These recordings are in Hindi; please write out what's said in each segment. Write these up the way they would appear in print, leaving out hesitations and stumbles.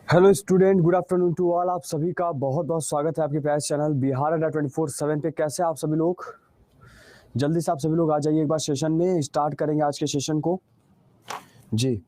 Hello student, good afternoon to all. आप सभी का बहुत बहुत स्वागत है आपके प्यारे चैनल बिहार अड्डा 24/7 पे। कैसे हैं आप सभी लोग? जल्दी से आप सभी लोग आ जाइए एक बार सेशन में। स्टार्ट करेंगे आज के सेशन को जी।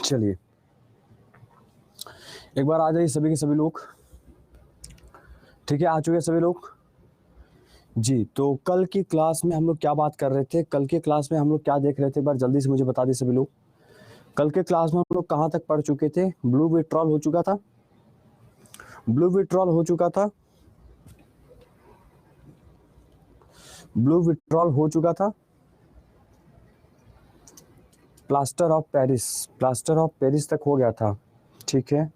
चलिए एक बार आ जाइए सभी के सभी लोग। ठीक है, आ चुके सभी लोग जी। तो कल की क्लास में हम लोग क्या बात कर रहे थे? कल के क्लास में हम लोग क्या देख रहे थे? एक बार जल्दी से मुझे बता दिए सभी लोग। कल के क्लास में हम लोग कहाँ तक पढ़ चुके थे? ब्लू विड्रॉल हो चुका था। ब्लू विड्रॉल हो चुका था। ब्लू विड्रॉल हो चुका था। Plaster of Paris, plaster of Paris तक हो गया था। ठीक है,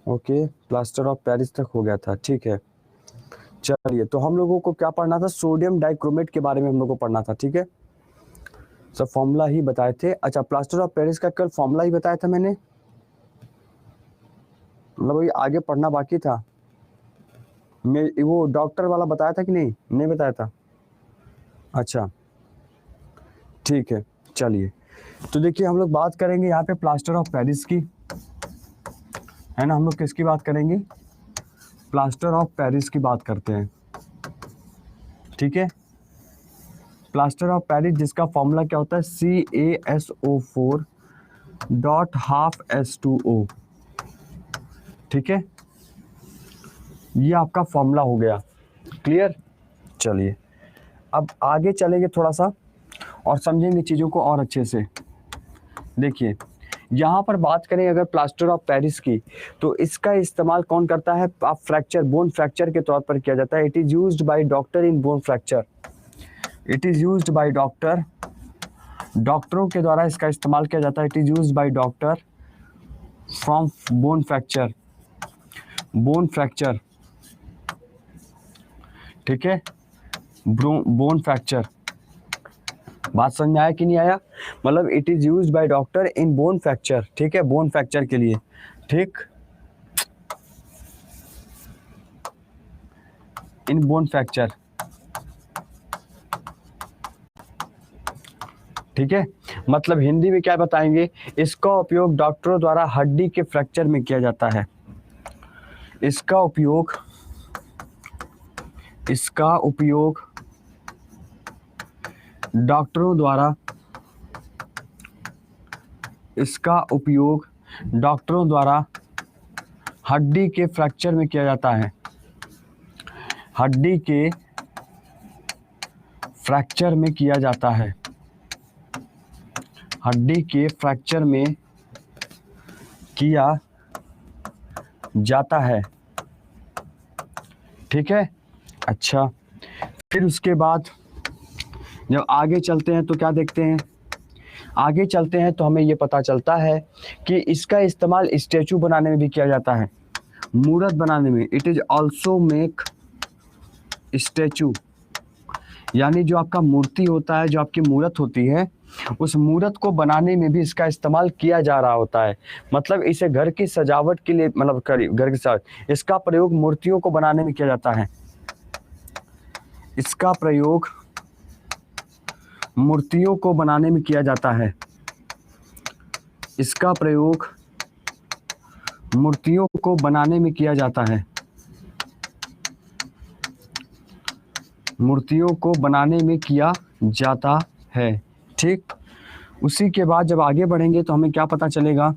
ओके, प्लास्टर ऑफ पेरिस तक हो गया था। ठीक है, चलिए तो हम लोगों को क्या पढ़ना था? सोडियम डाइक्रोमेट के बारे में हम लोग को पढ़ना था। ठीक है, सब फॉर्मूला ही बताए थे। अच्छा, प्लास्टर ऑफ पेरिस का कल फॉर्मूला ही बताया था मैंने, मतलब वही आगे पढ़ना बाकी था। मैं वो डॉक्टर वाला बताया था कि नहीं बताया था? अच्छा ठीक है, चलिए तो देखिए हम लोग बात करेंगे यहाँ पे प्लास्टर ऑफ पेरिस की, है ना। हम लोग किसकी बात करेंगे? प्लास्टर ऑफ पेरिस की बात करते हैं। ठीक है, प्लास्टर ऑफ पेरिस जिसका फॉर्मूला क्या होता है? CaSO4.12H2O। ठीक है, ये आपका फॉर्मूला हो गया। क्लियर? चलिए अब आगे चलेंगे थोड़ा सा और समझेंगे चीज़ों को और अच्छे से। देखिए यहाँ पर बात करें अगर प्लास्टर ऑफ पेरिस की, तो इसका इस्तेमाल कौन करता है? आप फ्रैक्चर, बोन फ्रैक्चर के तौर पर किया जाता है। It is used by doctor in bone fracture. It is used by doctor, डॉक्टरों के द्वारा इसका इस्तेमाल किया जाता है। It is used by doctor from bone fracture, bone fracture. ठीक है, बोन फ्रैक्चर। बात समझ में आया कि नहीं आया? मतलब it is used by doctor in bone fracture. ठीक है, बोन फ्रैक्चर के लिए। ठीक, इन बोन फ्रैक्चर। ठीक है, मतलब हिंदी में क्या बताएंगे? इसका उपयोग डॉक्टरों द्वारा हड्डी के फ्रैक्चर में किया जाता है। इसका उपयोग, इसका उपयोग डॉक्टरों द्वारा, इसका उपयोग डॉक्टरों द्वारा हड्डी के फ्रैक्चर में किया जाता है। हड्डी के फ्रैक्चर में किया जाता है। हड्डी के फ्रैक्चर में किया जाता है। ठीक है, अच्छा फिर उसके बाद जब आगे चलते हैं तो क्या देखते हैं? आगे चलते हैं तो हमें ये पता चलता है कि इसका इस्तेमाल स्टैचू बनाने में भी किया जाता है, मूर्त बनाने में। It is also make statue, यानी जो आपका मूर्ति होता है, जो आपकी मूर्त होती है, उस मूर्त को बनाने में भी इसका इस्तेमाल किया जा रहा होता है। मतलब इसे घर की सजावट के लिए, मतलब घर की सजावट, इसका प्रयोग मूर्तियों को बनाने में किया जाता है। इसका प्रयोग मूर्तियों को बनाने में किया जाता है। इसका प्रयोग मूर्तियों को बनाने में किया जाता है। मूर्तियों को बनाने में किया जाता है। ठीक, उसी के बाद जब आगे बढ़ेंगे तो हमें क्या पता चलेगा?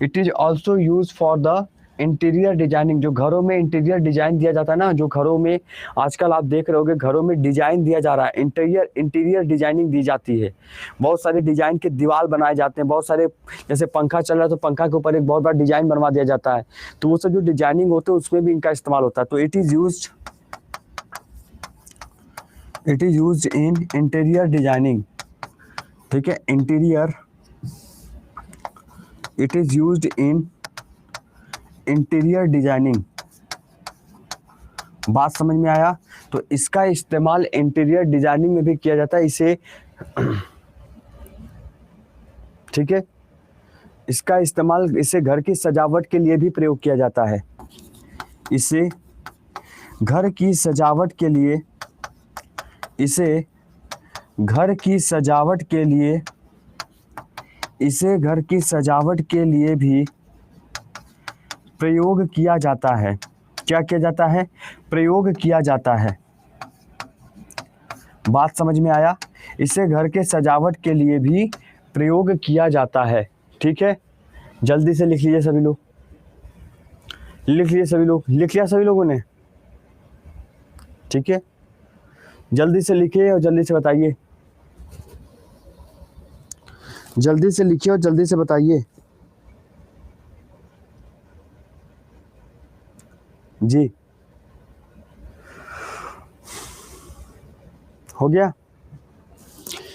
It is also use for the interior designing, जो घरों में इंटीरियर डिजाइन दिया जाता है ना, जो घरों में आजकल आप देख रहे होगे घरों में डिजाइन दिया जा रहा है, इंटीरियर डिजाइनिंग दी जाती है। बहुत सारे डिजाइन के दीवार बनाए जाते हैं, बहुत सारे, जैसे पंखा चल रहा है तो पंखा के ऊपर एक बहुत बड़ा डिजाइन बनवा दिया जाता है, तो वो सब जो डिजाइनिंग होते हैं उसमें भी इनका इस्तेमाल होता है। तो it is used in interior designing, ठीक है, it is used in interior designing. बात समझ में आया? तो इसका इस्तेमाल इंटीरियर डिजाइनिंग में भी किया जाता है, इसे ठीक है, इसका इस्तेमाल, इसे घर की सजावट के लिए भी प्रयोग किया जाता है, इसे घर की सजावट के लिए, इसे घर की सजावट के लिए, इसे घर की सजावट के लिए भी प्रयोग किया जाता है। क्या किया जाता है? प्रयोग किया जाता है। बात समझ में आया? इसे घर के सजावट के लिए भी प्रयोग किया जाता है, ठीक है। जल्दी से लिख लीजिए सभी लोग, लिख लीजिए सभी लोग, लिख लिया सभी लोगों ने? ठीक है, जल्दी से लिखिए और जल्दी से बताइए, जल्दी से लिखिए और जल्दी से बताइए जी। हो गया?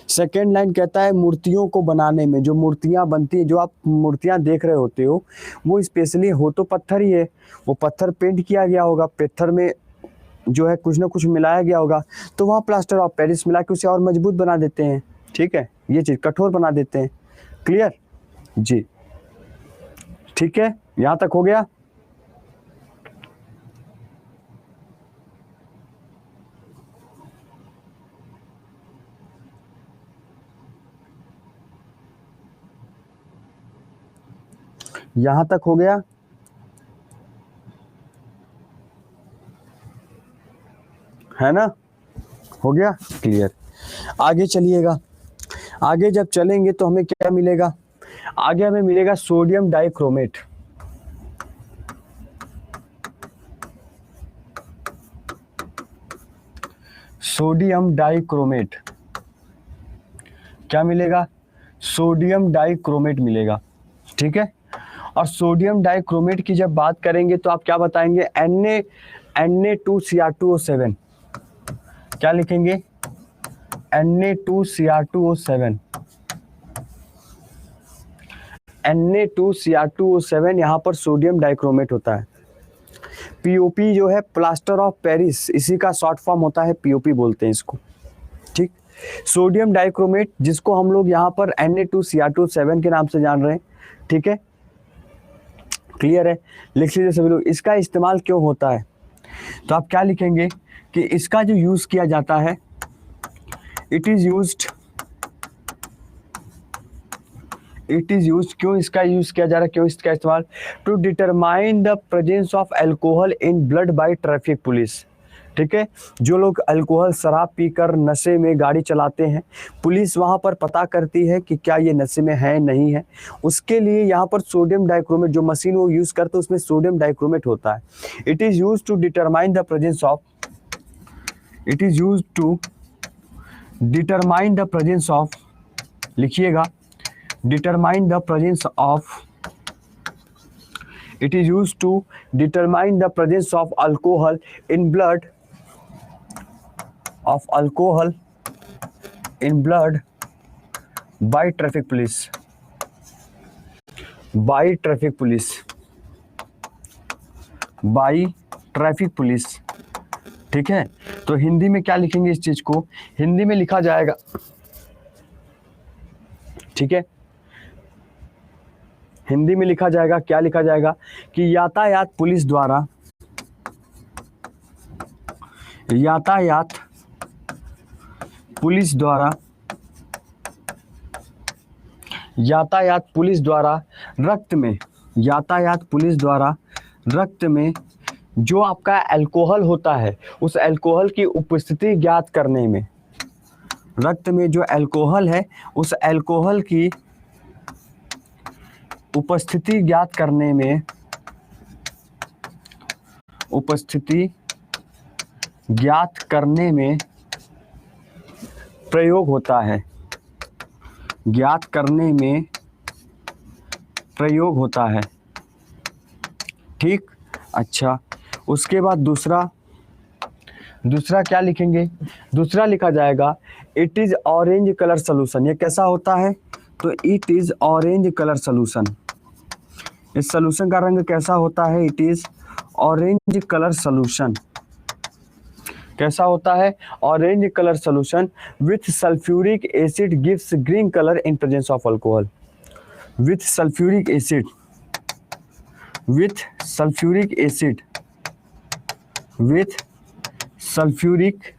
सेकेंड लाइन कहता है मूर्तियों को बनाने में, जो मूर्तियां बनती है, जो आप मूर्तियां देख रहे होते हो, वो स्पेशली हो तो पत्थर ही है, वो पत्थर पेंट किया गया होगा, पत्थर में जो है कुछ ना कुछ मिलाया गया होगा, तो वहाँ प्लास्टर ऑफ पेरिस मिला के उसे और मजबूत बना देते हैं, ठीक है, ये चीज़ कठोर बना देते हैं। क्लियर जी? ठीक है, यहाँ तक हो गया? यहाँ तक हो गया? है ना? हो गया क्लियर? आगे चलिएगा, आगे जब चलेंगे तो हमें क्या मिलेगा? आगे हमें मिलेगा सोडियम डाइक्रोमेट। सोडियम डाइक्रोमेट क्या मिलेगा? सोडियम डाइक्रोमेट मिलेगा, ठीक है। और सोडियम डाइक्रोमेट की जब बात करेंगे तो आप क्या बताएंगे? Na2Cr2O7, क्या लिखेंगे? Na2Cr2O7, Na2Cr2O7 यहाँ पर सोडियम डाइक्रोमेट होता है। पीओपी जो है प्लास्टर ऑफ पेरिस, इसी का शॉर्ट फॉर्म होता है, पीओपी बोलते हैं इसको, ठीक। सोडियम डाइक्रोमेट जिसको हम लोग यहाँ पर Na2Cr2O7 के नाम से जान रहे हैं, ठीक है, क्लियर है? लिख लीजिए सभी लोग, इसका इस्तेमाल क्यों होता है? तो आप क्या लिखेंगे कि इसका जो यूज किया जाता है, इट इज यूज्ड, क्यों इसका यूज किया जा रहा है, क्यों इसका इस्तेमाल? To determine the presence of alcohol in blood by traffic police, ठीक है। जो लोग अल्कोहल शराब पीकर नशे में गाड़ी चलाते हैं, पुलिस वहां पर पता करती है कि क्या ये नशे में है नहीं है, उसके लिए यहाँ पर सोडियम डाइक्रोमेट जो मशीन वो यूज करते हैं उसमें सोडियम डाइक्रोमेट होता है। It is use to determine the presence of, it is use to determine the presence of, लिखिएगा, determine the presence of, it is used to determine the presence of alcohol in blood, of alcohol in blood by traffic police, by traffic police, by traffic police, ठीक है। तो हिंदी में क्या लिखेंगे इस चीज को? हिंदी में लिखा जाएगा, ठीक है, हिंदी में लिखा जाएगा, क्या लिखा जाएगा कि यातायात पुलिस द्वारा, यातायात पुलिस द्वारा, यातायात पुलिस द्वारा रक्त में, यातायात पुलिस द्वारा रक्त में जो आपका अल्कोहल होता है, उस अल्कोहल की उपस्थिति ज्ञात करने में, रक्त में जो अल्कोहल है उस अल्कोहल की उपस्थिति ज्ञात करने में, उपस्थिति ज्ञात करने में प्रयोग होता है, ज्ञात करने में प्रयोग होता है। ठीक, अच्छा, उसके बाद दूसरा क्या लिखेंगे? दूसरा लिखा जाएगा it is orange colour solution. ये कैसा होता है? तो it is orange colour solution. इस सोल्यूशन का रंग कैसा होता है? It is orange colour solution. कैसा होता है? Orange colour solution with sulphuric acid gives green colour in presence of alcohol. With sulphuric acid, with sulphuric acid, with sulphuric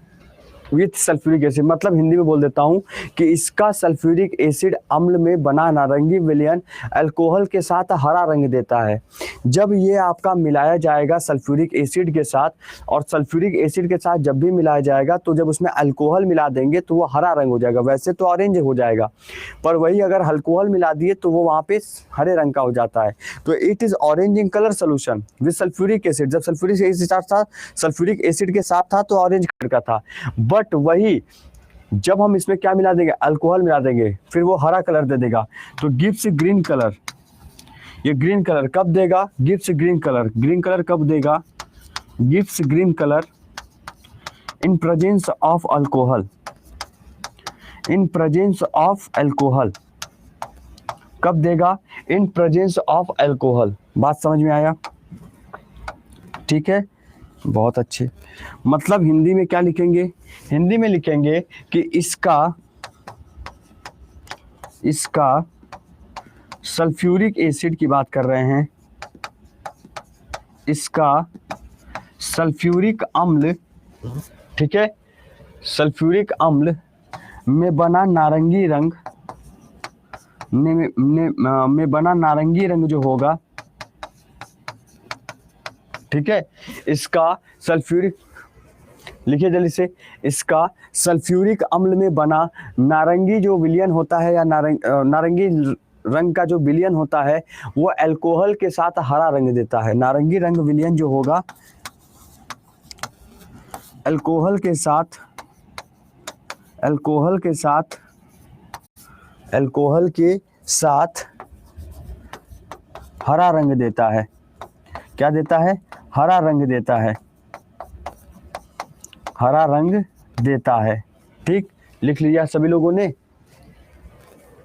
acid, मतलब हिंदी में बोल देता हूं कि इसका सल्फ्यूरिक एसिड अम्ल में बना नारंगी विलयन अल्कोहल के साथ हरा रंग देता है। जब ये आपका मिलाया जाएगा सल्फ्यूरिक एसिड के साथ, और सल्फ्यूरिक एसिड के साथ जब भी मिलाया जाएगा तो जब उसमें अल्कोहल मिला देंगे तो वो हरा रंग हो जाएगा। वैसे तो ऑरेंज हो जाएगा, पर वही अगर अल्कोहल मिला दिए तो वो वहाँ पे हरे रंग का हो जाता है। तो it is orange in colour solution with sulphuric acid. जब सल्फ्यूरिक एसिड के साथ था तो ऑरेंज कलर का था, बट वही जब हम इसमें क्या मिला देंगे? अल्कोहल मिला देंगे, फिर वो हरा कलर दे देगा, तो गिव्स ग्रीन कलर। ये ग्रीन कलर कब देगा? Gives green colour. Green colour कब देगा? Gives green colour in presence of alcohol. In presence of alcohol कब देगा? In presence of alcohol. बात समझ में आया? ठीक है, बहुत अच्छे। मतलब हिंदी में क्या लिखेंगे? हिंदी में लिखेंगे कि इसका सल्फ्यूरिक एसिड की बात कर रहे हैं, इसका सल्फ्यूरिक अम्ल, ठीक है, सल्फ्यूरिक अम्ल में बना नारंगी रंग में बना नारंगी रंग जो होगा, ठीक है, इसका सल्फ्यूरिक, लिखिए जल्दी से, इसका सल्फ्यूरिक अम्ल में बना नारंगी जो विलयन होता है या नारंगी रंग का जो विलयन होता है वो अल्कोहल के साथ हरा रंग देता है। नारंगी रंग विलयन जो होगा अल्कोहल के साथ हरा रंग देता है। क्या देता है? हरा रंग देता है, हरा रंग देता है। ठीक, लिख लिया सभी लोगों ने?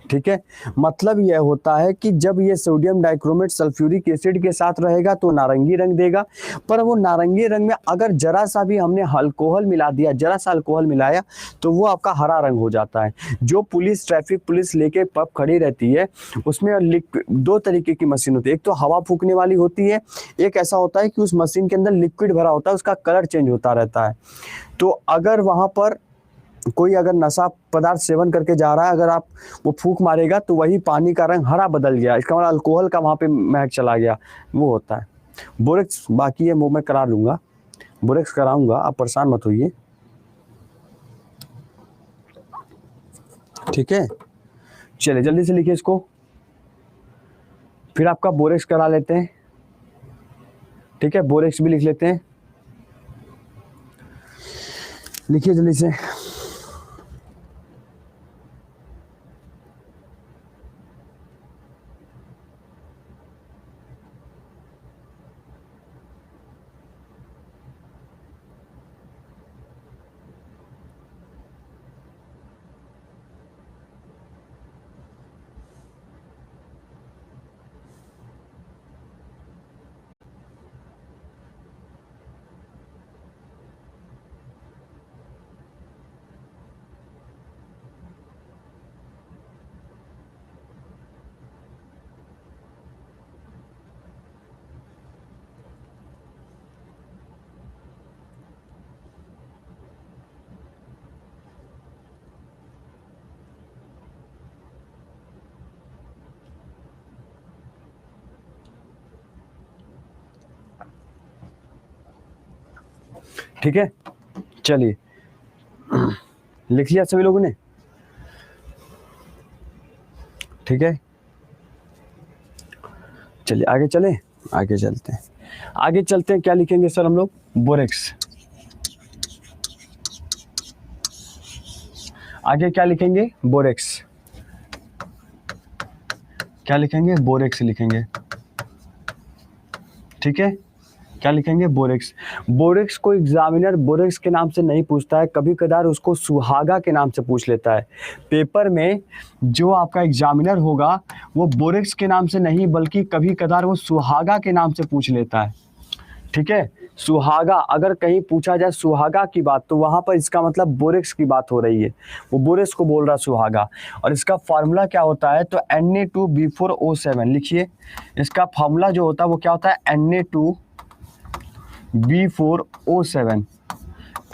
ठीक है, मतलब यह होता है कि जब ये सोडियम डाइक्रोमेट सल्फ्यूरिक एसिड के साथ रहेगा तो नारंगी रंग देगा, पर वो नारंगी रंग में अगर जरा सा भी हमने अल्कोहल मिला दिया, जरा सा अल्कोहल मिलाया, तो वो आपका हरा रंग हो जाता है। जो पुलिस, ट्रैफिक पुलिस लेके पब खड़ी रहती है, उसमें दो तरीके की मशीन होती है। एक तो हवा फूकने वाली होती है, एक ऐसा होता है कि उस मशीन के अंदर लिक्विड भरा होता है, उसका कलर चेंज होता रहता है। तो अगर वहां पर कोई अगर नशा पदार्थ सेवन करके जा रहा है, अगर आप वो फूंक मारेगा तो वही पानी का रंग हरा बदल गया, इसका मतलब अल्कोहल का वहां पे महक चला गया, वो होता है। बोरेक्स बाकी है, वो मैं करा लूंगा, बोरेक्स कराऊंगा, आप परेशान मत होइए। ठीक है, चलिए जल्दी से लिखिए इसको, फिर आपका बोरेक्स करा लेते हैं। ठीक है, बोरेक्स भी लिख लेते हैं, लिखिए जल्दी से। ठीक है, चलिए लिख लिया सभी लोगों ने? ठीक है, चलिए आगे चले, आगे चलते हैं। आगे चलते हैं, क्या लिखेंगे सर हम लोग? बोरेक्स। आगे क्या लिखेंगे? बोरेक्स। क्या लिखेंगे? बोरेक्स लिखेंगे। ठीक है, क्या लिखेंगे? बोरेक्स। बोरेक्स को एग्जामिनर बोरेक्स के नाम से नहीं पूछता है, कभी कदार उसको सुहागा के नाम से पूछ लेता है। पेपर में जो आपका एग्जामिनर होगा वो बोरेक्स के नाम से नहीं बल्कि कभी कदार वो सुहागा के नाम से पूछ लेता है। ठीक है, सुहागा, अगर कहीं पूछा जाए सुहागा की बात तो वहां पर इसका मतलब बोरेक्स की बात हो रही है, वो बोरेक्स को बोल रहा सुहागा। और इसका फार्मूला क्या होता है? तो Na2B4O7 लिखिए। इसका फार्मूला जो होता है वो क्या होता है? Na2B4O7,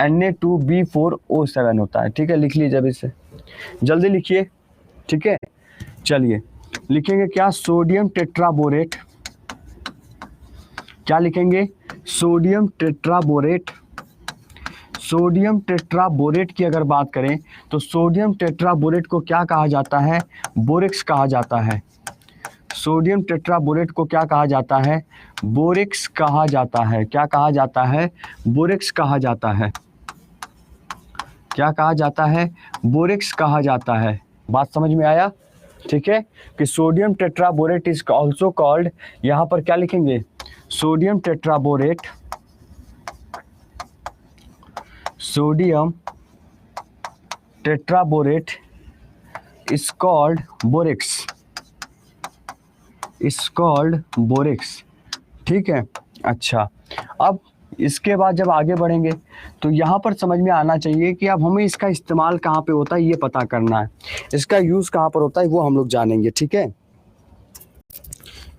Na2B4O7 होता है। ठीक है, लिख लीजिए, जब इसे जल्दी लिखिए। ठीक है, चलिए लिखेंगे क्या? Sodium tetraborate. क्या लिखेंगे? Sodium tetraborate. सोडियम टेट्राबोरेट की अगर बात करें तो सोडियम टेट्राबोरेट को क्या कहा जाता है? बोरेक्स कहा जाता है। सोडियम टेट्राबोरेट को क्या कहा जाता है? बोरेक्स कहा जाता है। क्या कहा जाता है? बोरेक्स कहा जाता है। क्या कहा जाता है? बोरेक्स कहा जाता है। बात समझ में आया? ठीक है, कि sodium tetraborate is also called, यहां पर क्या लिखेंगे? Sodium tetraborate, sodium tetraborate is called borax, is called borax. ठीक है, अच्छा, अब इसके बाद जब आगे बढ़ेंगे तो यहाँ पर समझ में आना चाहिए कि अब हमें इसका इस्तेमाल कहाँ पे होता है ये पता करना है। इसका यूज़ कहाँ पर होता है वो हम लोग जानेंगे। ठीक है,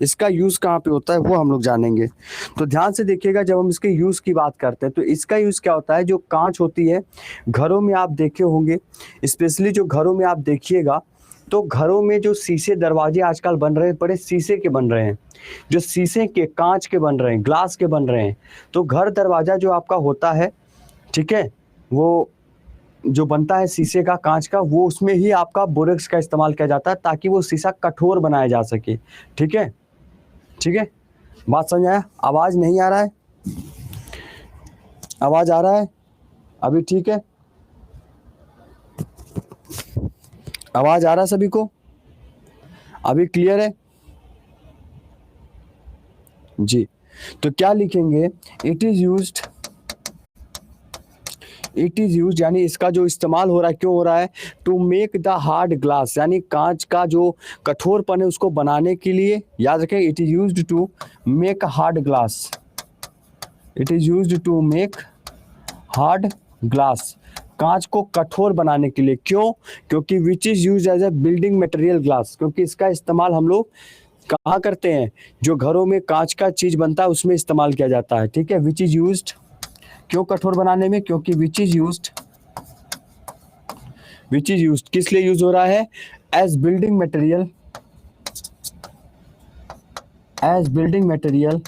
इसका यूज़ कहाँ पे होता है वो हम लोग जानेंगे। तो ध्यान से देखिएगा, जब हम इसके यूज़ की बात करते हैं तो इसका यूज़ क्या होता है? जो कांच होती है, घरों में आप देखे होंगे, स्पेशली जो घरों में आप देखिएगा तो घरों में जो शीशे दरवाजे आजकल बन रहे हैं बड़े शीशे के बन रहे हैं, जो शीशे के कांच के बन रहे हैं, ग्लास के बन रहे हैं। तो घर दरवाजा जो आपका होता है, ठीक है, वो जो बनता है शीशे का, कांच का, वो उसमें ही आपका बोरेक्स का इस्तेमाल किया जाता है ताकि वो शीशा कठोर बनाया जा सके। ठीक है, ठीक है, बात समझ आया? आवाज नहीं आ रहा है? आवाज आ रहा है अभी? ठीक है, आवाज आ रहा है सभी को? अभी क्लियर है जी? तो क्या लिखेंगे? It is used, it is use यानी इसका जो इस्तेमाल हो रहा है, क्यों हो रहा है? To make the hard glass, यानी कांच का जो कठोरपन है उसको बनाने के लिए। याद रखें, it is used to make hard glass, it is used to make hard glass, कांच को कठोर बनाने के लिए। क्यों? क्योंकि which is use as a building material glass, क्योंकि इसका इस्तेमाल हम लोग कहाँ करते हैं? जो घरों में कांच का चीज बनता है उसमें इस्तेमाल किया जाता है। ठीक है, विच इज यूज्ड, क्यों कठोर बनाने में? क्योंकि which is used, which is used किस लिए यूज हो रहा है? As building material, as building material,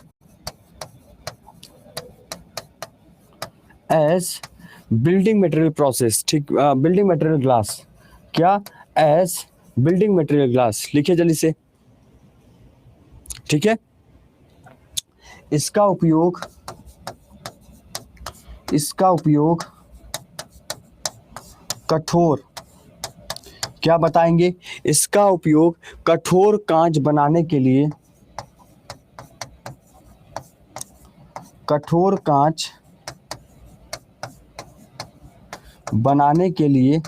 as building material process. ठीक, बिल्डिंग मटेरियल ग्लास, क्या? As building material glass. लिखिए जल्दी से। ठीक है, इसका उपयोग, इसका उपयोग कठोर, क्या बताएंगे? इसका उपयोग कठोर कांच बनाने के लिए, कठोर कांच बनाने के लिए,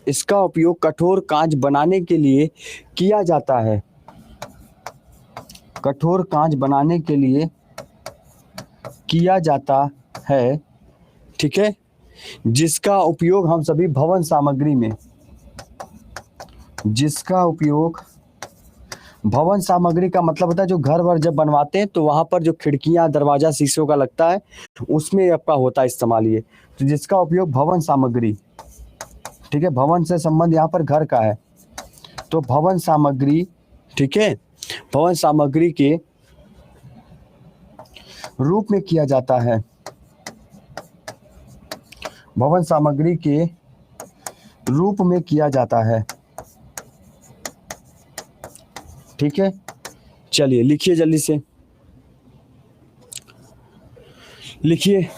इसका उपयोग कठोर कांच बनाने के लिए किया जाता है, कठोर कांच बनाने के लिए किया जाता है। ठीक है, जिसका उपयोग हम सभी भवन सामग्री में, जिसका उपयोग, भवन सामग्री का मतलब होता है जो घर वर जब बनवाते हैं तो वहां पर जो खिड़कियां दरवाजा शीशों का लगता है उसमें आपका होता है इस्तेमाल ये। तो जिसका उपयोग भवन सामग्री, ठीक है, भवन से संबंध यहाँ पर घर का है, तो भवन सामग्री, ठीक है, भवन सामग्री के रूप में किया जाता है, भवन सामग्री के रूप में किया जाता है। ठीक है, चलिए लिखिए जल्दी से। लिखिए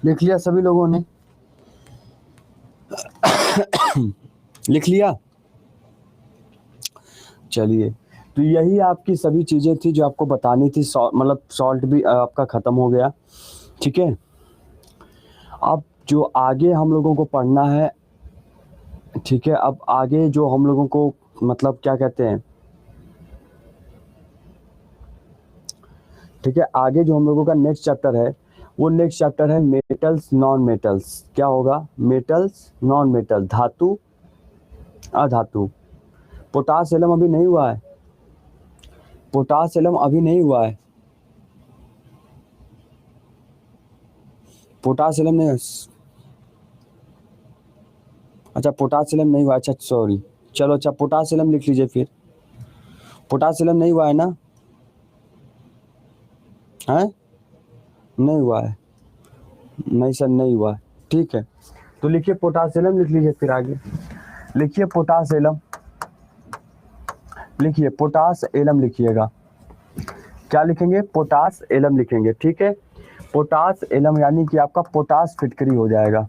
लिख लिया सभी लोगों ने? लिख लिया? चलिए, तो यही आपकी सभी चीज़ें थी जो आपको बतानी थी। मतलब सॉल्ट भी आपका ख़त्म हो गया, ठीक है। अब जो आगे हम लोगों को पढ़ना है, ठीक है, अब आगे जो हम लोगों को मतलब क्या कहते हैं, ठीक है, आगे जो हम लोगों का नेक्स्ट चैप्टर है वो नेक्स्ट चैप्टर है मेटल्स नॉन मेटल्स। क्या होगा? मेटल्स नॉन मेटल, धातु अधातु। पोटास एलम अभी नहीं हुआ है, पोटास एलम अभी नहीं हुआ है, पोटास एलम नहीं। अच्छा पोटास एलम नहीं हुआ, अच्छा सॉरी, चलो अच्छा पोटास एलम लिख लीजिए फिर। पोटास एलम नहीं हुआ है ना? है नहीं हुआ है? नहीं सर नहीं हुआ है, ठीक है। तो लिखिए पोटासियम लिख लीजिए, फिर आगे लिखिए पोटासियम, लिखिए पोटास एलम लिखिएगा। क्या लिखेंगे? पोटास एलम लिखेंगे, ठीक है। पोटास एलम यानी कि आपका पोटास फिटकरी हो जाएगा।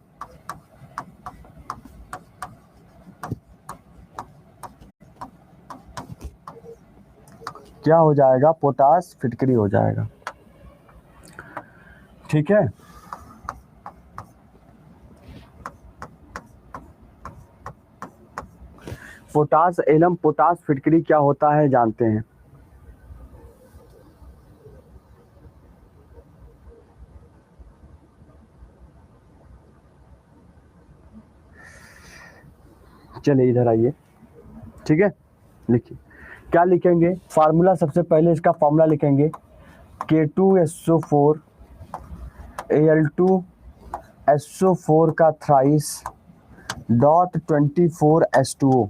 क्या हो जाएगा? पोटास फिटकरी हो जाएगा, ठीक है। पोटास एलम पोटास फिटकरी क्या होता है जानते हैं? चलिए इधर आइए, ठीक है। लिखिए क्या लिखेंगे? फार्मूला सबसे पहले इसका फार्मूला लिखेंगे K2SO4 Al2SO4 का thrice dot 24H2O।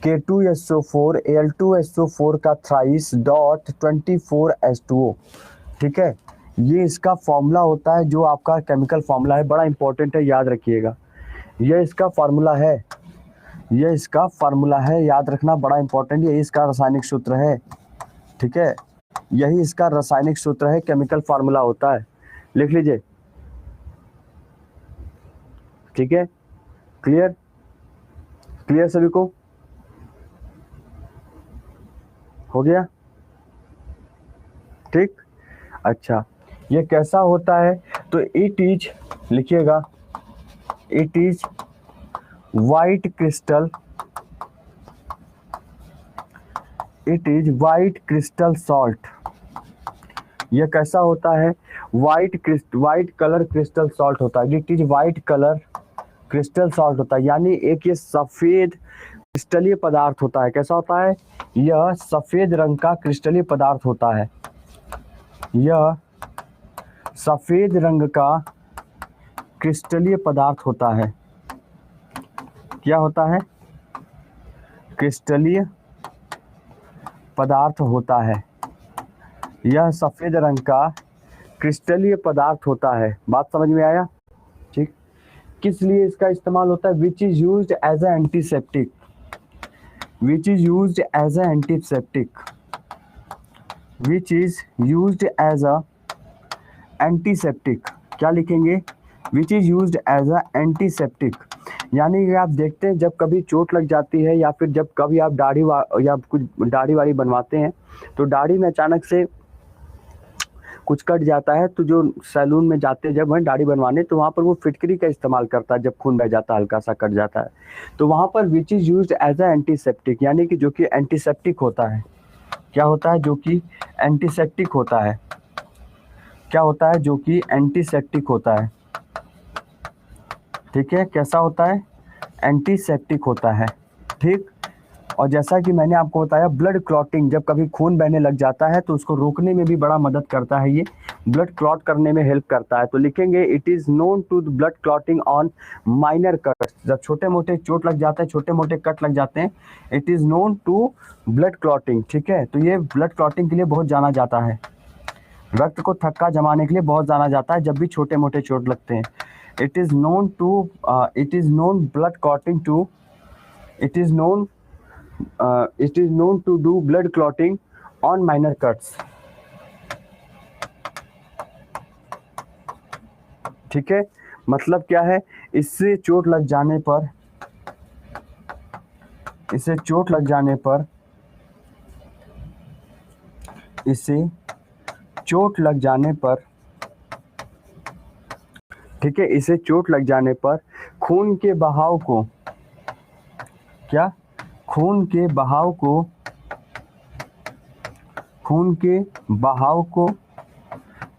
K2SO4 Al2SO4 का थ्राइस डॉट 24H2O, ठीक है। ये इसका फॉर्मूला होता है, जो आपका केमिकल फॉर्मूला है, बड़ा इंपॉर्टेंट है, याद रखिएगा। ये इसका फार्मूला है, ये इसका फार्मूला है, याद रखना, बड़ा इंपॉर्टेंट। यही इसका रासायनिक सूत्र है, ठीक है। यही इसका रासायनिक सूत्र है, केमिकल फार्मूला होता है, लिख लीजिए, ठीक है। क्लियर? क्लियर सभी को? हो गया? ठीक, अच्छा। ये कैसा होता है? तो इट इज, लिखिएगा, it is white crystal, it is white crystal salt. ये कैसा होता है? वाइट कलर क्रिस्टल सॉल्ट होता है। It is white colour crystal salt होता है, यानी एक ये सफेद क्रिस्टलीय पदार्थ होता है। कैसा होता है? यह सफेद रंग का क्रिस्टलीय पदार्थ होता है, यह सफेद रंग का क्रिस्टलीय पदार्थ होता है। क्या होता है? क्रिस्टलीय पदार्थ होता है, यह सफेद रंग का क्रिस्टलीय पदार्थ होता है। बात समझ में आया? ठीक। किस लिए इसका इस्तेमाल होता है? Which is used as a antiseptic, which is used as a antiseptic, which is used as a antiseptic, क्या लिखेंगे, which is used as a antiseptic. यानी कि आप देखते हैं जब कभी चोट लग जाती है या फिर जब कभी आप दाढ़ी या कुछ दाढ़ी वाड़ी बनवाते हैं तो दाढ़ी में अचानक से कुछ कट जाता है, तो जो सैलून में जाते हैं जब वह दाढ़ी बनवाने तो वहाँ पर वो फिटकरी का इस्तेमाल करता है, जब खून बह जाता है हल्का सा कट जाता है तो वहाँ पर which is used as a antiseptic, यानी कि जो कि एंटीसेप्टिक होता है। क्या होता है, जो कि एंटीसेप्टिक होता है। क्या होता है, जो कि एंटीसेप्टिक होता है। ठीक है, कैसा होता है, एंटीसेप्टिक होता है। ठीक, और जैसा कि मैंने आपको बताया ब्लड क्लॉटिंग, जब कभी खून बहने लग जाता है तो उसको रोकने में भी बड़ा मदद करता है, ये ब्लड क्लॉट करने में हेल्प करता है। तो लिखेंगे it is known to blood clotting on minor cut, जब छोटे मोटे चोट लग जाते हैं, छोटे मोटे कट लग जाते हैं, it is known to blood clotting. ठीक है, तो ये ब्लड क्लॉटिंग के लिए बहुत जाना जाता है, रक्त को थक्का जमाने के लिए बहुत जाना जाता है जब भी छोटे मोटे चोट लगते हैं। It is known to it is known blood clotting to it is known it is known to do blood clotting on minor cuts। ठीक है, मतलब क्या है, इससे चोट लग जाने पर, इसे चोट लग जाने पर, इसे चोट लग जाने पर, ठीक है, इसे चोट लग जाने पर खून के बहाव को, क्या, खून के बहाव को, खून के बहाव को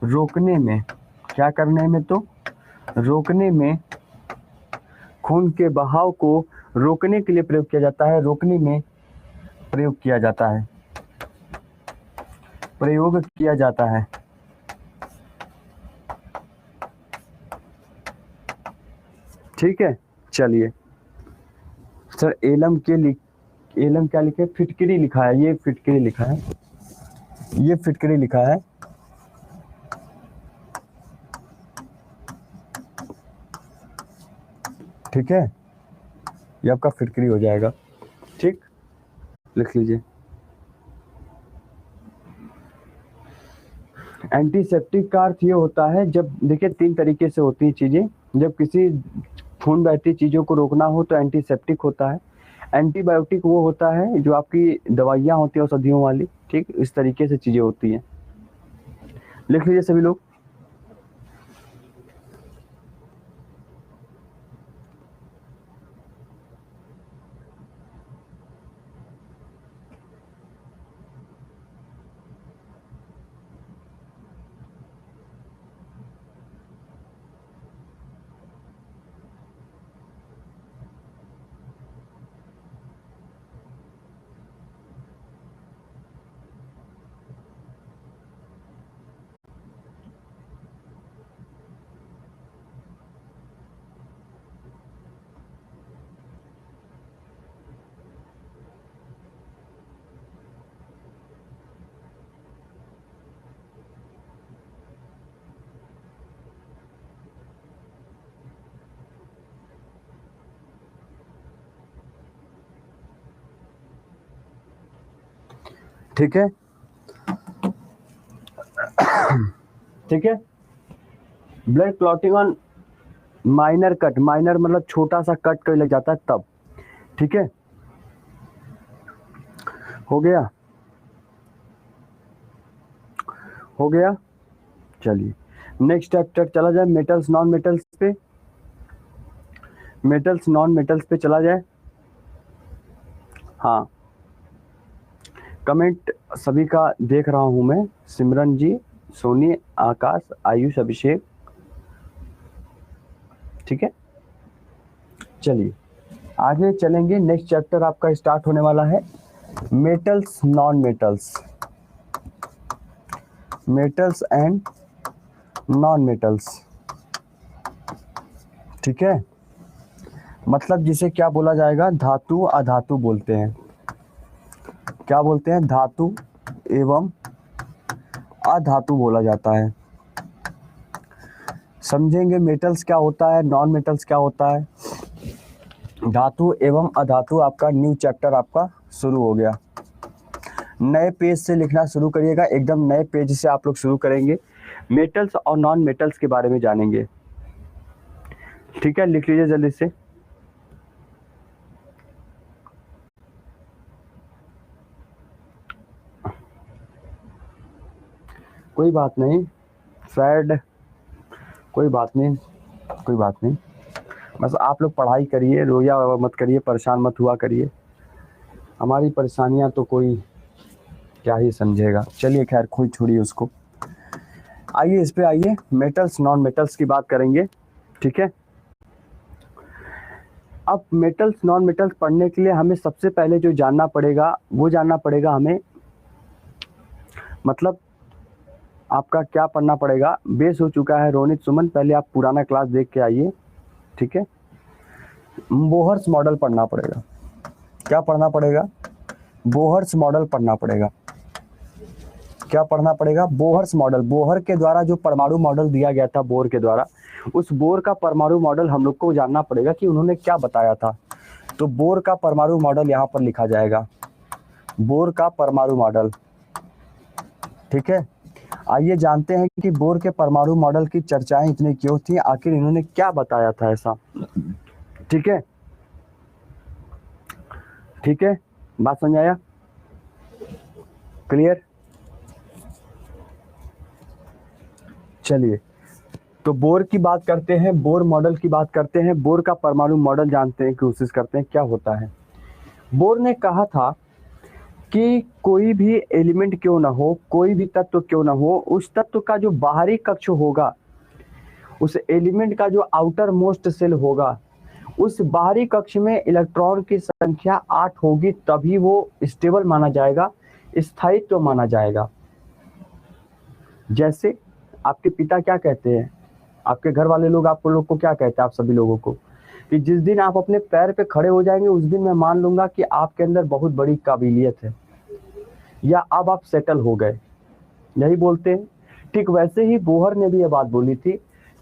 रोकने में, क्या करने में, तो रोकने में, खून के बहाव को रोकने के लिए प्रयोग किया जाता है, रोकने में प्रयोग किया जाता है, प्रयोग किया जाता है। ठीक है, चलिए सर, एलम क्या लिखे, फिटकरी लिखा है, ये फिटकरी लिखा है, ये फिटकरी लिखा है। ठीक है, ये आपका फिटकरी हो जाएगा। ठीक, लिख लीजिए। एंटीसेप्टिक का अर्थ ये होता है, जब देखिए 3 तरीके से होती हैं चीजें, जब किसी खून बहती चीजों को रोकना हो तो एंटीसेप्टिक होता है। एंटीबायोटिक वो होता है जो आपकी दवाइयाँ होती हैं औषधियों वाली। ठीक, इस तरीके से चीजें होती हैं, लिख लीजिए सभी लोग। ठीक है, ठीक है, blood clotting on minor cut, minor मतलब छोटा सा कट कहीं लग जाता है तब। ठीक है, हो गया, हो गया। चलिए नेक्स्ट चैप्टर चला जाए, मेटल्स नॉन मेटल्स पे, मेटल्स नॉन मेटल्स पे चला जाए। हाँ, कमेंट सभी का देख रहा हूं मैं, सिमरन जी, सोनी, आकाश, आयुष, अभिषेक। ठीक है, चलिए आगे चलेंगे। नेक्स्ट चैप्टर आपका स्टार्ट होने वाला है metals non metals, metals and non metals. ठीक है, मतलब जिसे क्या बोला जाएगा, धातु अधातु बोलते हैं। क्या बोलते हैं, धातु एवं अधातु बोला जाता है। समझेंगे मेटल्स क्या होता है, नॉन मेटल्स क्या होता है, धातु एवं अधातु। आपका न्यू चैप्टर आपका शुरू हो गया। नए पेज से लिखना शुरू करिएगा, एकदम नए पेज से आप लोग शुरू करेंगे। मेटल्स और नॉन मेटल्स के बारे में जानेंगे। ठीक है, लिख लीजिए जल्दी से। कोई बात नहीं सैड, कोई बात नहीं, कोई बात नहीं, बस आप लोग पढ़ाई करिए, रोया मत करिए, परेशान मत हुआ करिए। हमारी परेशानियां तो कोई क्या ही समझेगा। चलिए खैर कोई छोड़िए उसको। आइए इस पे आइए, मेटल्स नॉन मेटल्स की बात करेंगे। ठीक है, अब मेटल्स नॉन मेटल्स पढ़ने के लिए हमें सबसे पहले जो जानना पड़ेगा वो जानना पड़ेगा हमें, मतलब आपका क्या पढ़ना पड़ेगा। बेस हो चुका है रोनित सुमन, पहले आप पुराना क्लास देख के आइए। ठीक है, बोहर्स मॉडल पढ़ना पड़ेगा। क्या पढ़ना पड़ेगा? बोहर्स मॉडल पढ़ना पड़ेगा। क्या पढ़ना पड़ेगा? Bohr's model. बोहर के द्वारा जो परमाणु मॉडल दिया गया था बोर के द्वारा, उस बोर का परमाणु मॉडल हम लोग को जानना पड़ेगा कि उन्होंने क्या बताया था। तो बोर का परमाणु मॉडल यहाँ पर लिखा जाएगा, बोर का परमाणु मॉडल। ठीक है, आइए जानते हैं कि बोर के परमाणु मॉडल की चर्चाएं इतनी क्यों थी, आखिर इन्होंने क्या बताया था ऐसा। ठीक है, ठीक है, बात समझ आया? क्लियर? चलिए तो बोर की बात करते हैं, बोर मॉडल की बात करते हैं, बोर का परमाणु मॉडल जानते हैं, कोशिश करते हैं क्या होता है। बोर ने कहा था कि कोई भी एलिमेंट क्यों ना हो, कोई भी तत्व क्यों ना हो, उस तत्व का जो बाहरी कक्ष होगा, उस एलिमेंट का जो आउटर मोस्ट सेल होगा, उस बाहरी कक्ष में इलेक्ट्रॉन की संख्या 8 होगी, तभी वो स्टेबल माना जाएगा, स्थायित्व माना जाएगा। जैसे आपके पिता क्या कहते हैं, आपके घर वाले लोग आप लोग को क्या कहते हैं, आप सभी लोगों को, कि जिस दिन आप अपने पैर पे खड़े हो जाएंगे उस दिन मैं मान लूंगा कि आपके अंदर बहुत बड़ी काबिलियत है, या अब आप सेटल हो गए, यही बोलते हैं। ठीक वैसे ही बोहर ने भी यह बात बोली थी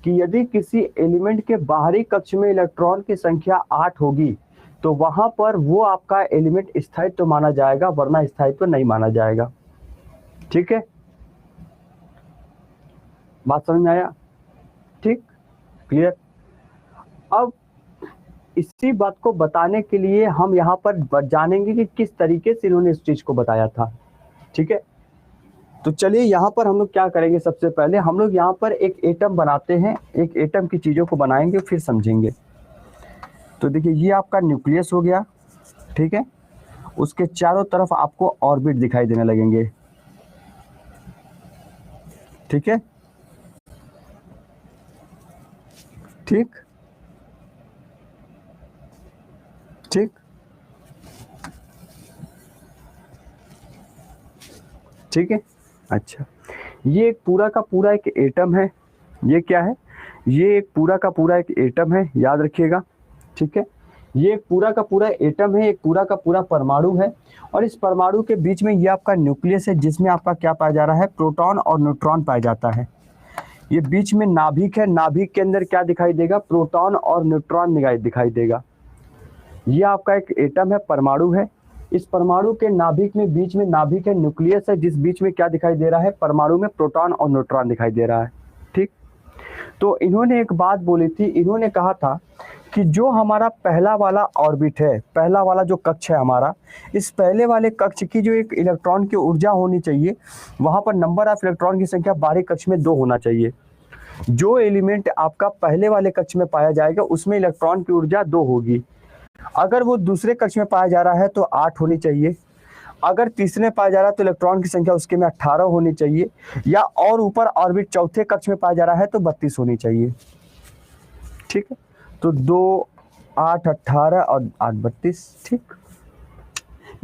कि यदि किसी एलिमेंट के बाहरी कक्ष में इलेक्ट्रॉन की संख्या 8 होगी तो वहां पर वो आपका एलिमेंट स्थायित्व माना जाएगा, वरना स्थायित्व नहीं माना जाएगा। ठीक है, बात समझ में आया? ठीक, क्लियर? अब इसी बात को बताने के लिए हम यहाँ पर जानेंगे कि किस तरीके से इन्होंने इस चीज को बताया था। ठीक है, तो चलिए यहाँ पर हम लोग क्या करेंगे, सबसे पहले हम लोग यहाँ पर एक एटम बनाते हैं, एक एटम की चीजों को बनाएंगे फिर समझेंगे। तो देखिए ये आपका न्यूक्लियस हो गया। ठीक है, उसके चारों तरफ आपको ऑर्बिट दिखाई देने लगेंगे। ठीक है, ठीक ठीक, ठीक है। अच्छा, ये एक पूरा का पूरा एक एटम है। ये क्या है? ये एक पूरा का पूरा एक एटम है, याद रखिएगा। ठीक है, ये एक पूरा का पूरा एटम है, एक पूरा का पूरा परमाणु है, और इस परमाणु के बीच में ये आपका न्यूक्लियस है, जिसमें आपका क्या पाया जा रहा है, प्रोटॉन और न्यूट्रॉन पाया जाता है। ये बीच में नाभिक है, नाभिक के अंदर क्या दिखाई देगा, प्रोटॉन और न्यूट्रॉन दिखाई देगा। ये आपका एक एटम है, परमाणु है। इस परमाणु के नाभिक में, बीच में नाभिक है, न्यूक्लियस है, जिस बीच में क्या दिखाई दे रहा है, परमाणु में प्रोटॉन और न्यूट्रॉन दिखाई दे रहा है। ठीक, तो इन्होंने एक बात बोली थी, इन्होंने कहा था कि जो हमारा पहला वाला ऑर्बिट है, पहला वाला जो कक्ष है हमारा, इस पहले वाले कक्ष की जो एक इलेक्ट्रॉन की ऊर्जा होनी चाहिए, वहां पर नंबर ऑफ इलेक्ट्रॉन की संख्या बाहरी कक्ष में 2 होना चाहिए। जो एलिमेंट आपका पहले वाले कक्ष में पाया जाएगा उसमें इलेक्ट्रॉन की ऊर्जा 2 होगी। अगर वो दूसरे कक्ष में पाया जा रहा है तो 8 होनी चाहिए। अगर तीसरे में पाया जा रहा है तो इलेक्ट्रॉन की संख्या उसके में 18 होनी चाहिए, या और ऊपर ऑर्बिट चौथे कक्ष में पाया जा रहा है तो 32 होनी चाहिए। ठीक है, तो 2 8 18 और 8 32। ठीक,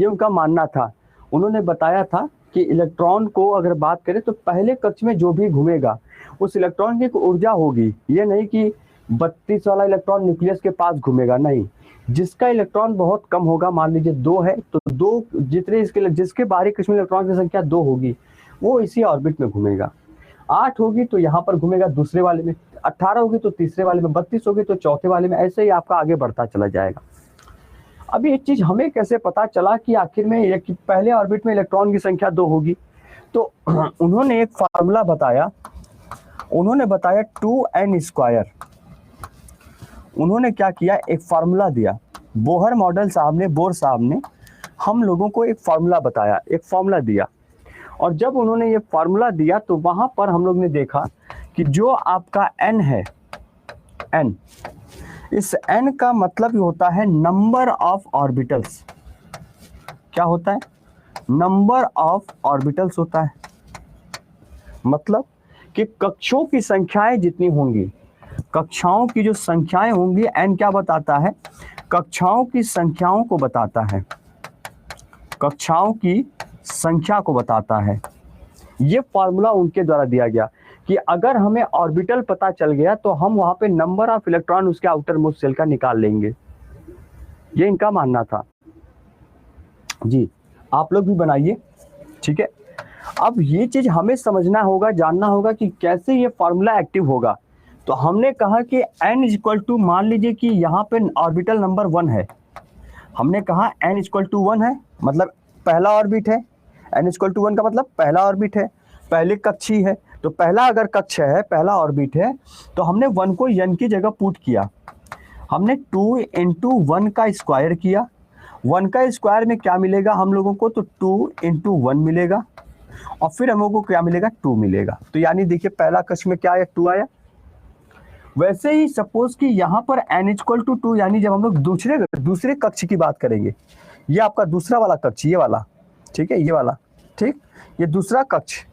ये उनका मानना था। उन्होंने बताया था कि इलेक्ट्रॉन को अगर बात करें तो पहले कक्ष में जो भी घूमेगा उस इलेक्ट्रॉन की एक ऊर्जा होगी। ये नहीं कि 32 वाला इलेक्ट्रॉन न्यूक्लियस के पास घूमेगा, नहीं। जिसका इलेक्ट्रॉन बहुत कम होगा, मान लीजिए 2 है, तो 2 जितने इसके जिसके बाहरी कक्ष में इलेक्ट्रॉन की संख्या 2 होगी वो इसी ऑर्बिट में घूमेगा। 8 होगी तो यहाँ पर घूमेगा दूसरे वाले में, 18 होगी तो तीसरे वाले में, 32 होगी तो चौथे वाले में, ऐसे ही आपका आगे बढ़ता चला जाएगा। अब ये चीज हमें कैसे पता चला कि आखिर में कि पहले ऑर्बिट में इलेक्ट्रॉन की संख्या 2 होगी? तो उन्होंने एक फार्मूला बताया, उन्होंने बताया 2n²। उन्होंने क्या किया, एक फार्मूला दिया। बोहर मॉडल साहब ने, बोर साहब ने हम लोगों को एक फार्मूला बताया, एक फार्मूला दिया। और जब उन्होंने ये फार्मूला दिया तो वहां पर हम लोग ने देखा कि जो आपका n है, n, इस n का मतलब होता है नंबर ऑफ ऑर्बिटल्स। क्या होता है? नंबर ऑफ ऑर्बिटल्स होता है। मतलब कि कक्षों की संख्याएं जितनी होंगी, कक्षाओं की जो संख्याएं होंगी, n क्या बताता है? कक्षाओं की संख्याओं को बताता है, कक्षाओं की संख्या को बताता है। ये फॉर्मूला उनके द्वारा दिया गया कि अगर हमें ऑर्बिटल पता चल गया तो हम वहां पे नंबर ऑफ इलेक्ट्रॉन उसके आउटर मोस्ट शेल का निकाल लेंगे। ये इनका मानना था जी। आप लोग भी बनाइए, ठीक है। अब ये चीज हमें समझना होगा, जानना होगा कि कैसे ये फॉर्मूला एक्टिव होगा। तो हमने कहा कि n इक्वल टू, मान लीजिए कि यहाँ पे ऑर्बिटल नंबर 1 है। हमने कहा n इक्वल टू 1 है, मतलब पहला ऑर्बिट है। n इक्वल टू 1 का मतलब पहला ऑर्बिट है, पहले कक्षी है। तो पहला अगर कक्ष है, पहला ऑर्बिट है, तो हमने 1 को n की जगह पुट किया। हमने 2 इंटू 1 का स्क्वायर किया। 1 का स्क्वायर में क्या मिलेगा हम लोगों को? तो 2 इंटू 1 मिलेगा, और फिर हम लोगों को क्या मिलेगा? 2 मिलेगा। तो यानी देखिए पहला कक्ष में क्या आया? 2 आया। वैसे ही सपोज कि यहाँ पर n इक्वल टू 2, यानी जब हम लोग दूसरे कक्ष की बात करेंगे, ये आपका दूसरा वाला कक्ष, ये वाला, ठीक है, ये वाला, ठीक, ये दूसरा कक्ष।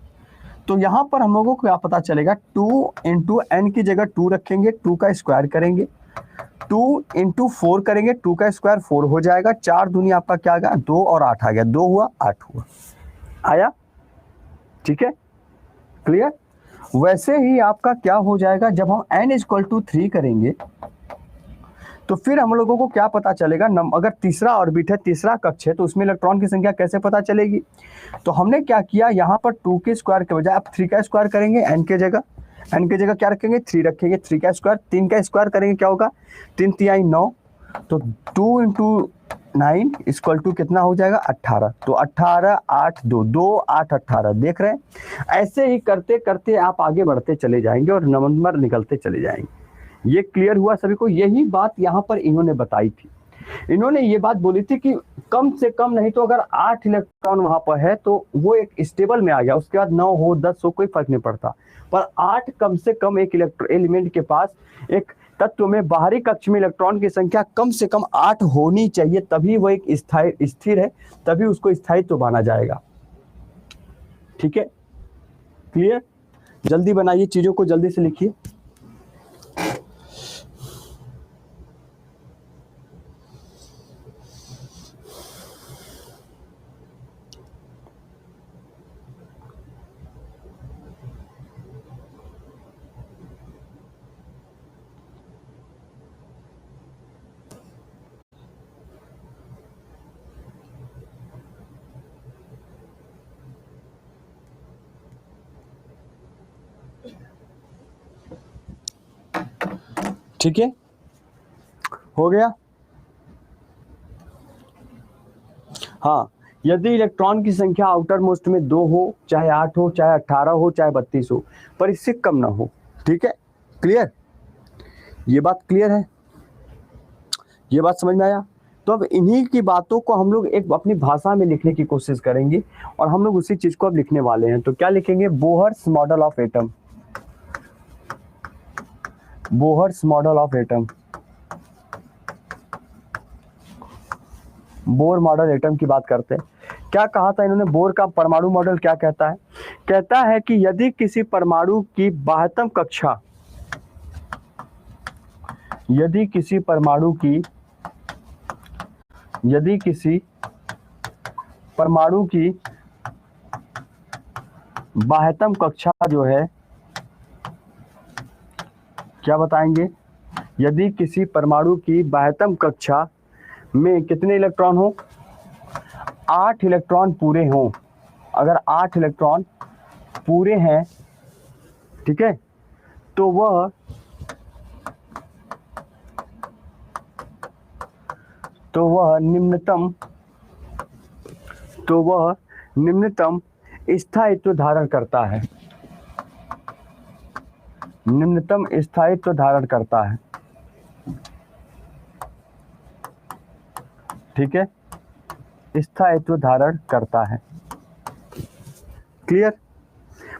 तो यहाँ पर हम लोगों को क्या पता चलेगा? 2 इंटू एन की जगह 2 रखेंगे, 2 का स्क्वायर करेंगे, 2 इंटू 4 करेंगे, 2 का स्क्वायर 4 हो जाएगा, 4 दूनी आपका क्या आ गया? 2 और 8 आ गया, 2 हुआ 8 हुआ, आया, ठीक है, क्लियर। वैसे ही आपका क्या हो जाएगा, जब हम n इक्वल टू 3 करेंगे तो फिर हम लोगों को क्या पता चलेगा? अगर तीसरा ऑर्बिट है, तीसरा कक्ष है, तो उसमें इलेक्ट्रॉन की संख्या कैसे पता चलेगी? तो हमने क्या किया, यहाँ पर 2 के स्क्वायर के बजाय आप 3 का स्क्वायर करेंगे। n के जगह क्या रखेंगे? 3 रखेंगे। 3 का स्क्वायर, 3 का स्क्वायर करेंगे, क्या होगा? 3 तिहाई 9, तो 2 इंटू 9 इक्वल टू कितना हो जाएगा? 18। तो 18 8 2 2 8 18, देख रहे हैं। ऐसे ही करते करते आप आगे बढ़ते चले जाएंगे और नंबर निकलते चले जाएंगे। ये क्लियर हुआ सभी को? यही बात यहाँ पर इन्होंने बताई थी। इन्होंने ये बात बोली थी कि कम से कम नहीं तो अगर 8 इलेक्ट्रॉन वहां पर है तो वो एक स्टेबल में आ गया, उसके बाद 9 हो 10 हो कोई फर्क नहीं पड़ता, पर 8 कम से कम एक एलिमेंट के पास, एक तत्व में बाहरी कक्ष में इलेक्ट्रॉन की संख्या कम से कम 8 होनी चाहिए, तभी वो एक स्थिर है, तभी उसको स्थायित्व माना जाएगा। ठीक है, क्लियर। जल्दी बनाइए, चीजों को जल्दी से लिखिए। ठीक है, हो गया। हाँ, यदि इलेक्ट्रॉन की संख्या आउटर मोस्ट में 2 हो, चाहे 8 हो, चाहे 18 हो, चाहे 32 हो, पर इससे कम ना हो। ठीक है, क्लियर, ये बात क्लियर है, ये बात समझ में आया। तो अब इन्हीं की बातों को हम लोग एक अपनी भाषा में लिखने की कोशिश करेंगे, और हम लोग उसी चीज को अब लिखने वाले हैं। तो क्या लिखेंगे? Bohr's model of atom. Bohr's model of atom, Bohr model atom की बात करते हैं। क्या कहा था इन्होंने? बोर का परमाणु मॉडल क्या कहता है? कहता है कि यदि किसी परमाणु की बाह्यतम कक्षा, यदि किसी परमाणु की बाह्यतम कक्षा जो है, क्या बताएंगे? यदि किसी परमाणु की बाह्यतम कक्षा में कितने इलेक्ट्रॉन हो? 8 इलेक्ट्रॉन पूरे हों। अगर 8 इलेक्ट्रॉन पूरे हैं, ठीक है, तो वह तो वह निम्नतम स्थायित्व धारण करता है, निम्नतम स्थायित्व धारण करता है। ठीक है, स्थायित्व धारण करता है। क्लियर?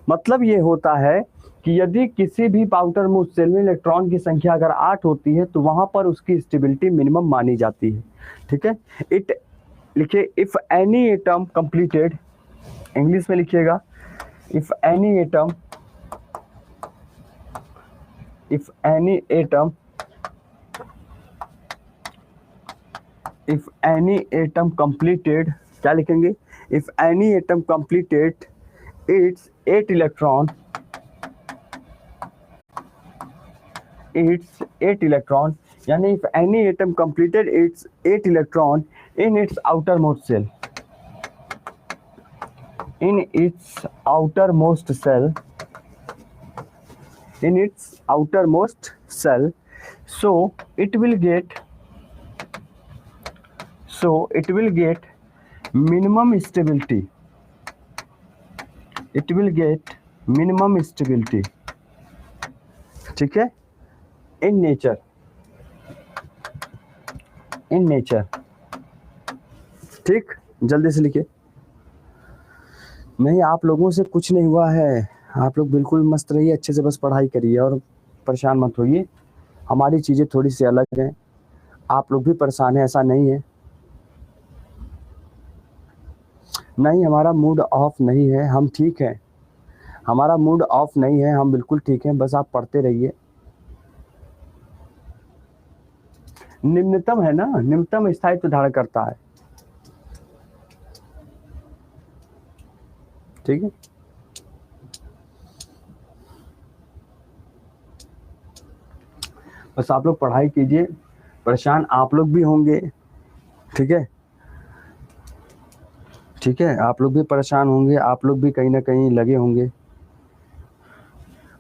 मतलब ये होता है कि यदि किसी भी आउटर मोस्ट सेल में इलेक्ट्रॉन की संख्या अगर 8 होती है तो वहां पर उसकी स्टेबिलिटी मिनिमम मानी जाती है। ठीक है, इट लिखिए, if any atom completed, English में लिखिएगा, इफ एनी एटम कंप्लीटेड, क्या लिखेंगे, if any atom completed its 8 electron यानी if any atom completed its 8 electron in its outermost cell, so it will get minimum stability, ठीक है, in nature, ठीक, जल्दी से लिखिए। नहीं, आप लोगों से कुछ नहीं हुआ है, आप लोग बिल्कुल मस्त रहिए, अच्छे से बस पढ़ाई करिए और परेशान मत होइए। हमारी चीज़ें थोड़ी सी अलग हैं, आप लोग भी परेशान हैं, ऐसा नहीं है। नहीं, हमारा मूड ऑफ नहीं है, हम ठीक हैं, हमारा मूड ऑफ नहीं है, हम बिल्कुल ठीक हैं, बस आप पढ़ते रहिए। निम्नतम है ना, निम्नतम स्थायित्व धारण करता है। ठीक है, बस आप लोग पढ़ाई कीजिए, परेशान आप लोग भी होंगे। ठीक है, ठीक है, आप लोग भी परेशान होंगे, आप लोग भी कहीं ना कहीं लगे होंगे,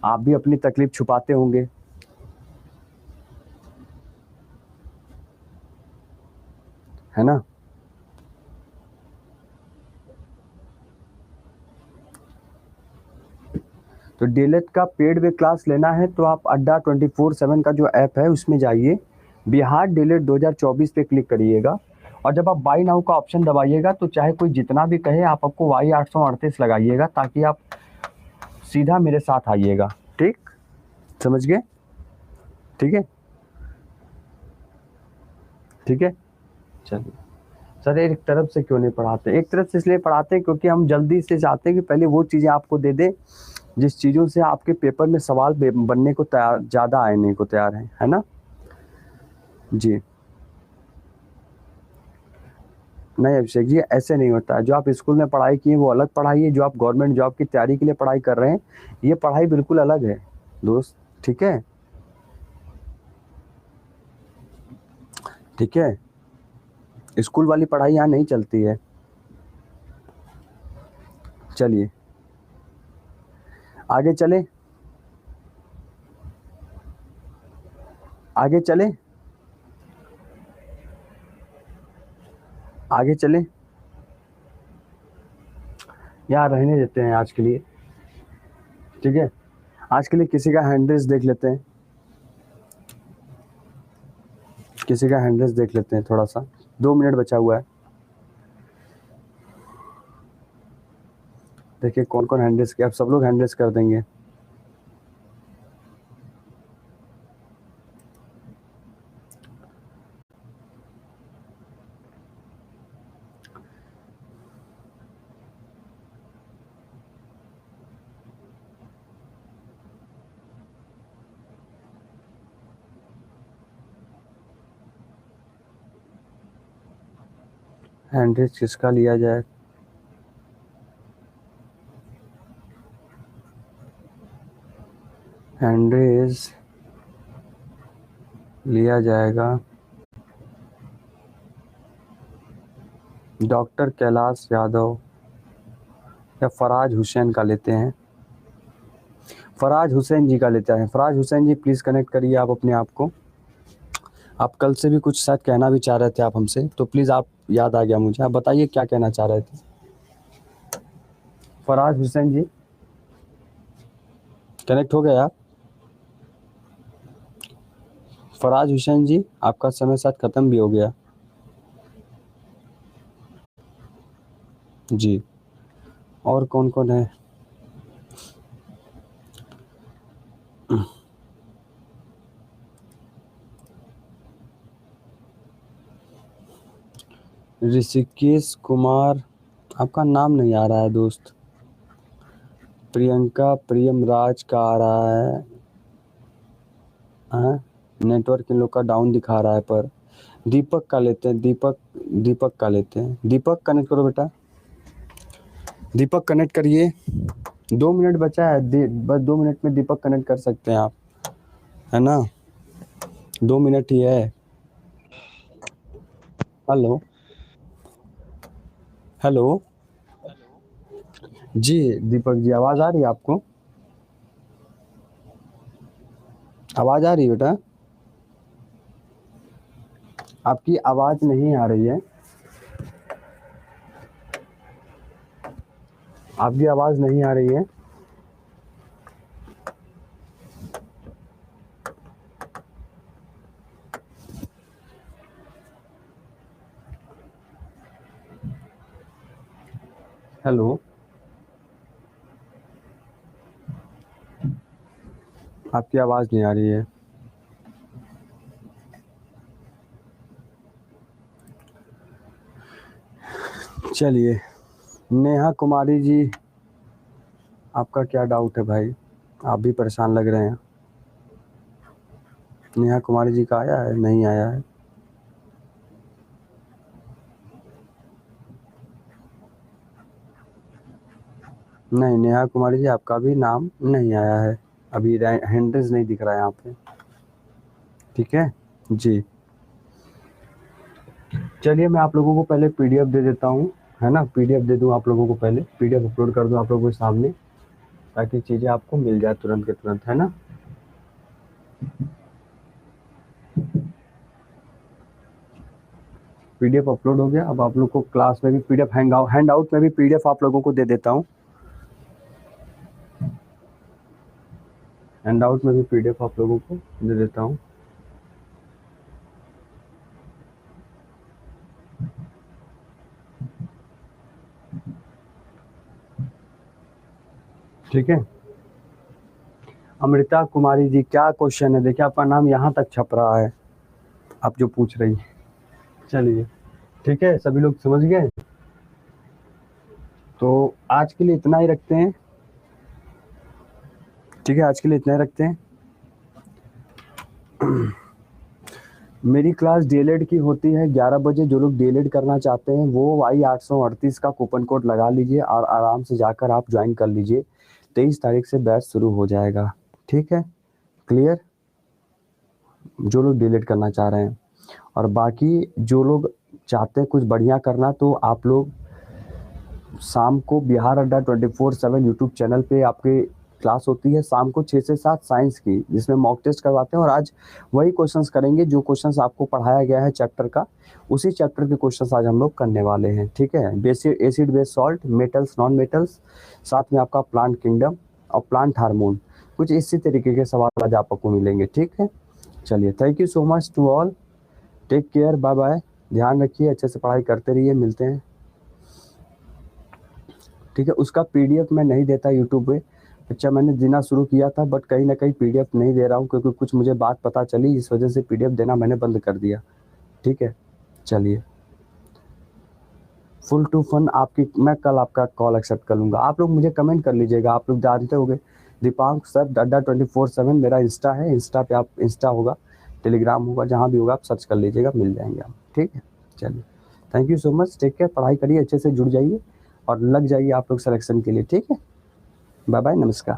आप भी अपनी तकलीफ छुपाते होंगे, है ना। तो डीएलएड का पेड में क्लास लेना है तो आप अड्डा 24/7 का जो ऐप है उसमें जाइए, बिहार डीएलएड 2024 पे क्लिक करिएगा और जब आप बाई नाउ का ऑप्शन दबाइएगा तो चाहे कोई जितना भी कहे आप आपको Y838 लगाइएगा ताकि आप सीधा मेरे साथ आइएगा। ठीक, समझ गए? ठीक है, ठीक है, चलिए। सर एक तरफ से क्यों नहीं पढ़ाते? एक तरफ से इसलिए पढ़ाते हैं क्योंकि हम जल्दी से चाहते हैं कि पहले वो चीज़ें आपको दे दें जिस चीज़ों से आपके पेपर में सवाल बनने को तैयार, ज़्यादा आने को तैयार है ना जी। नहीं अभिषेक जी, ऐसे नहीं होता है। जो आप स्कूल में पढ़ाई किए वो अलग पढ़ाई है, जो आप गवर्नमेंट जॉब की तैयारी के लिए पढ़ाई कर रहे हैं ये पढ़ाई बिल्कुल अलग है दोस्त। ठीक है, ठीक है, स्कूल वाली पढ़ाई यहाँ नहीं चलती है। चलिए आगे चले, आगे चले, आगे चले, यहाँ रहने देते हैं आज के लिए। ठीक है, आज के लिए किसी का हैंडरेस देख लेते हैं, किसी का हैंडरेस देख लेते हैं, थोड़ा सा 2 मिनट बचा हुआ है। देखिए कौन कौन हैंडरेस किया, आप सब लोग हैंडरेस कर देंगे। हैंडरेस किसका लिया जाए? हैंडरेस लिया जाएगा डॉक्टर कैलाश यादव या फराज हुसैन का लेते हैं। फराज हुसैन जी का लेते हैं। फराज हुसैन जी प्लीज़ कनेक्ट करिए आप अपने आप को। आप कल से भी कुछ शायद कहना भी चाह रहे थे आप हमसे, तो प्लीज़ आप, याद आ गया मुझे, आप बताइए क्या कहना चाह रहे थे। फराज हुसैन जी, कनेक्ट हो गए आप? फराज हुसैन जी, आपका समय शायद ख़त्म भी हो गया। जी, और कौन कौन है? ऋषिकेश कुमार, आपका नाम नहीं आ रहा है दोस्त। प्रियंका प्रियमराज का आ रहा है। हाँ, नेटवर्क इन लोग का डाउन दिखा रहा है, पर दीपक का लेते हैं। दीपक का लेते हैं। दीपक कनेक्ट करो बेटा, दीपक कनेक्ट करिए। 2 मिनट बचा है, बस 2 मिनट में दीपक कनेक्ट कर सकते हैं आप, है ना? 2 मिनट ही है। हेलो हेलो, जी दीपक जी, आवाज़ आ रही है आपको? आवाज़ आ रही है बेटा? आपकी आवाज़ नहीं आ रही है, आपकी आवाज़ नहीं आ रही है। हेलो, आपकी आवाज़ नहीं आ रही है। चलिए, नेहा कुमारी जी, आपका क्या डाउट है भाई? आप भी परेशान लग रहे हैं। नेहा कुमारी जी का आया है, नहीं आया है? नहीं, नेहा कुमारी जी आपका भी नाम नहीं आया है, अभी हैंडल्स नहीं दिख रहा है यहाँ पे। ठीक है जी, चलिए मैं आप लोगों को पहले पीडीएफ दे देता हूँ, है ना? पीडीएफ दे दूँ आप लोगों को, पहले पीडीएफ अपलोड कर दूँ आप लोगों के सामने, ताकि चीज़ें आपको मिल जाए तुरंत के तुरंत, है ना? पीडीएफ अपलोड हो गया। अब आप लोग को क्लास में भी पीडीएफ, हैंड आउट में भी पीडीएफ आप लोगों को दे देता हूँ। हैंड आउट में भी पीडीएफ आप लोगों को दे देता हूँ। ठीक है, अमृता कुमारी जी, क्या क्वेश्चन है? देखिए आपका नाम यहाँ तक छप रहा है, आप जो पूछ रही है। चलिए ठीक है, सभी लोग समझ गए? तो आज के लिए इतना ही रखते हैं। ठीक है, आज के लिए इतना ही रखते हैं। मेरी क्लास डीएलएड की होती है 11 बजे। जो लोग डीएलएड करना चाहते हैं वो Y838 का कूपन कोड लगा लीजिए और आराम से जाकर आप ज्वाइन कर लीजिए। 23 तारीख से बैच शुरू हो जाएगा। ठीक है, क्लियर? जो लोग डीएलएड करना चाह रहे हैं, और बाकी जो लोग चाहते हैं कुछ बढ़िया करना, तो आप लोग शाम को बिहार अड्डा 24/7 यूट्यूब चैनल पे आपके क्लास होती है शाम को 6 से 7 साइंस की, जिसमें मॉक टेस्ट करवाते हैं। और आज वही क्वेश्चंस करेंगे जो क्वेश्चंस आपको पढ़ाया गया है चैप्टर का, उसी चैप्टर के क्वेश्चंस आज हम लोग करने वाले हैं। ठीक है, basic acid base salt, metals non metals, साथ में आपका प्लांट किंगडम और प्लांट हार्मोन, कुछ इसी तरीके के सवाल आज आपको मिलेंगे। ठीक है, चलिए, thank you so much to all, take care, bye bye, ध्यान रखिए, अच्छे से पढ़ाई करते रहिए, मिलते हैं। ठीक है, उसका पीडीएफ मैं नहीं देता यूट्यूब पे। अच्छा, मैंने देना शुरू किया था, बट कहीं ना कहीं पीडीएफ नहीं दे रहा हूँ, क्योंकि कुछ मुझे बात पता चली, इस वजह से पीडीएफ देना मैंने बंद कर दिया। ठीक है, चलिए, फुल टू फन आपकी, मैं कल आपका कॉल एक्सेप्ट कर लूँगा। आप लोग मुझे कमेंट कर लीजिएगा, आप लोग जानते होंगे दीपांक सर अड्डा 24/7 मेरा इंस्टा है। इंस्टा पे आप, इंस्टा होगा, टेलीग्राम होगा, जहाँ भी होगा आप सर्च कर लीजिएगा, मिल जाएंगे आप। ठीक है, चलिए, thank you so much, take care, पढ़ाई करिए, अच्छे से जुड़ जाइए और लग जाइए आप लोग सिलेक्शन के लिए। ठीक है, बाय बाय, नमस्कार।